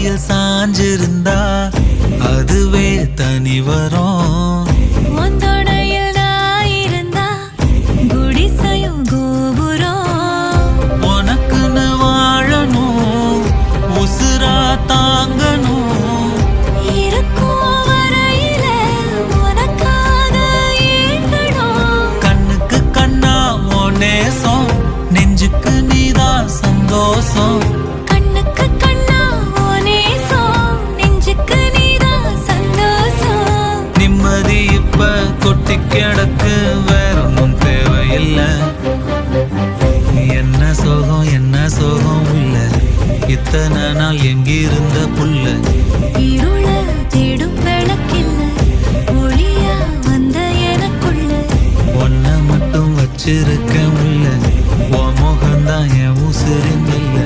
மடியில் சாஞ்சிருந்தா அதுவே தனி வரும். உனக்குன்னு வாழணும், உசுரா தாங்கணும். கண்ணுக்கு கண்ணா உன் நேசம், நெஞ்சுக்கு நீதான் சந்தோஷம். நிம்மதி இப்ப கொட்டி கிடக்கு, வேற ஒன்றும் தேவையில்லை. என்ன சோகம் என்ன சோகம் உள்ள, இத்தனை நாள் எங்கிருந்த புள்ள. ஒன்ன மட்டும் வச்சிருக்க முல்ல, உன் முகம்தான் என் உசுரின் இல்லை.